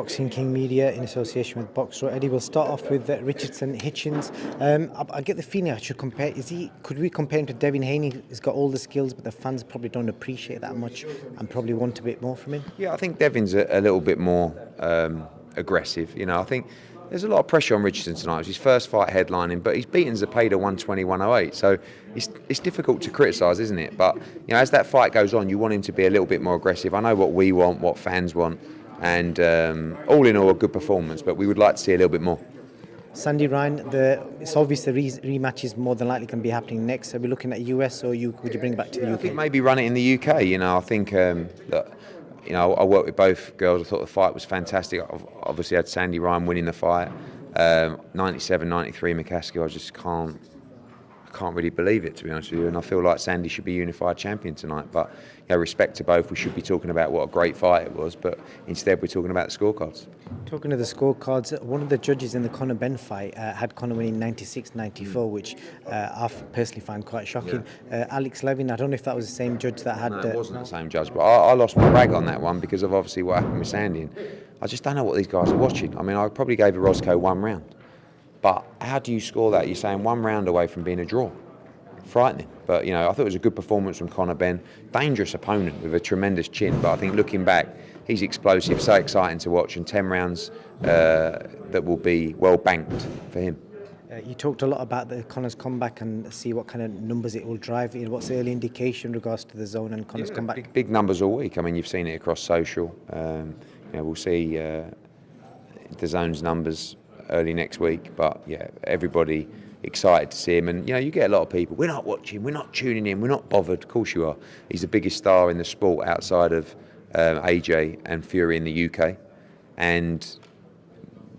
Boxing King Media in association with Boxer. Eddie, we'll start off with Richardson Hitchens. I get the feeling I should compare. Could we compare him to Devin Haney? He's got all the skills, but the fans probably don't appreciate that much and probably want a bit more from him. Yeah, I think Devin's a little bit more aggressive. You know, I think there's a lot of pressure on Richardson tonight. It was his first fight headlining, but he's beaten Zepeda 120, 108. So it's difficult to criticise, isn't it? But you know, as that fight goes on, you want him to be a little bit more aggressive. I know what we want, what fans want, and all in all, a good performance. But we would like to see a little bit more. Sandy Ryan, it's obvious the rematch is more than likely going to be happening next. Are we looking at US, or would you bring it back to the UK? I think maybe run it in the UK. You know, I think that. You know, I worked with both girls. I thought the fight was fantastic. I've obviously had Sandy Ryan winning the fight. 97, 93 McCaskill. I just can't really believe it, to be honest with you. And I feel like Sandy should be unified champion tonight. But you know, respect to both, we should be talking about what a great fight it was. But instead, we're talking about the scorecards. Talking of the scorecards, one of the judges in the Conor BENN fight had Conor winning 96-94, which I personally find quite shocking. Yeah. Alex Levin, I don't know if that was the same judge that had... No, it wasn't the same judge, but I lost my rag on that one because of obviously what happened with Sandy. And I just don't know what these guys are watching. I mean, I probably gave Orozco 1 round. But how do you score that? You're saying 1 round away from being a draw. Frightening. But, you know, I thought it was a good performance from Conor BENN. Dangerous opponent with a tremendous chin. But I think looking back, he's explosive, so exciting to watch, and 10 rounds that will be well banked for him. You talked a lot about the Conor's comeback and see what kind of numbers it will drive. What's the early indication in regards to the zone and Conor's comeback? Big numbers all week. I mean, you've seen it across social. You know, we'll see the zone's numbers early next week. But yeah, everybody excited to see him. And you know, you get a lot of people. We're not watching. We're not tuning in. We're not bothered. Of course you are. He's the biggest star in the sport outside of AJ and Fury in the UK, and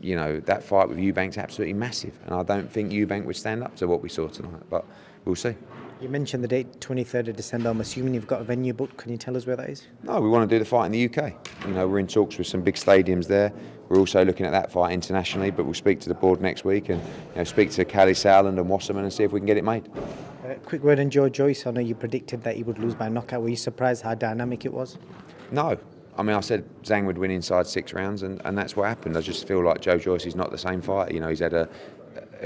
you know, that fight with EUBANK's absolutely massive, and I don't think EUBANK would stand up to what we saw tonight, but we'll see. You mentioned the date, 23rd of December. I'm assuming you've got a venue booked. Can you tell us where that is? No, we want to do the fight in the UK. You know, we're in talks with some big stadiums there. We're also looking at that fight internationally, but we'll speak to the board next week and speak to Cali Sowland and Wasserman and see if we can get it made. Quick word on JOYCE. I know you predicted that he would lose by knockout. Were you surprised how dynamic it was? No. I mean, I said ZHANG would win inside 6 rounds, and that's what happened. I just feel like JOYCE is not the same fighter. You know, he's had a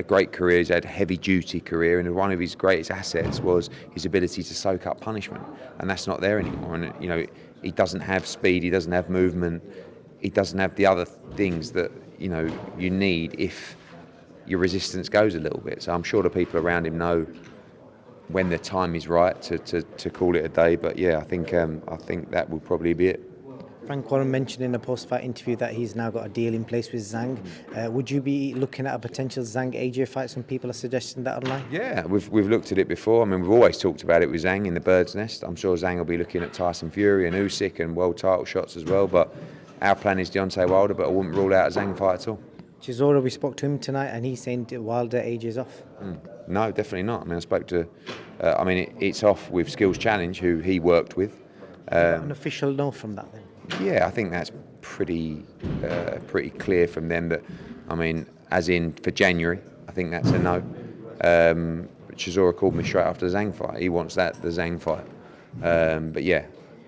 great career, he's had a heavy-duty career, and one of his greatest assets was his ability to soak up punishment, and that's not there anymore. And, you know, he doesn't have speed, he doesn't have movement, he doesn't have the other things that, you know, you need if your resistance goes a little bit. So I'm sure the people around him know when the time is right to call it a day. But yeah, I think that will probably be it. Frank Warren mentioned in a post-fight interview that he's now got a deal in place with ZHANG. Would you be looking at a potential ZHANG-AJ fight? Some people are suggesting that online. Yeah, we've looked at it before. I mean, we've always talked about it with ZHANG in the Bird's Nest. I'm sure ZHANG will be looking at Tyson Fury and Usyk and world title shots as well. But our plan is Deontay Wilder, but I wouldn't rule out a ZHANG fight at all. Chisora, we spoke to him tonight, and he's saying Wilder AJ's off. No, definitely not. I mean, I spoke to. It's off with Skills Challenge, who he worked with. An official no from that then. Yeah, I think that's pretty clear from them. That, I mean, as in for January, I think that's a no. Chisora called me straight after the ZHANG fight. He wants the ZHANG fight. But yeah,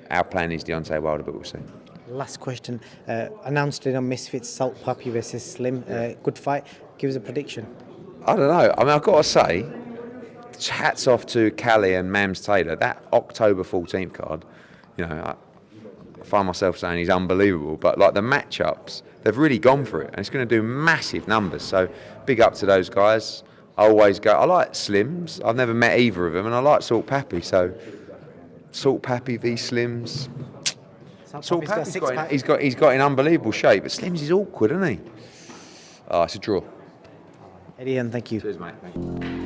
our plan is Deontay Wilder, but we'll see. Last question. Announced it on Misfits, Salt Papi versus Slim. Good fight. Give us a prediction. I don't know. I mean, I've got to say, hats off to Cali and Mams Taylor. That October 14th card, you know, I find myself saying he's unbelievable. But like the matchups, they've really gone for it, and it's going to do massive numbers. So big up to those guys. I always go. I like Slims. I've never met either of them, and I like Salt Papi. So Salt Papi v Slims. Salt Papi's he's got in unbelievable shape, but Slims is awkward, isn't he? Oh, it's a draw. Eddie, and thank you. Cheers, mate. Thank you.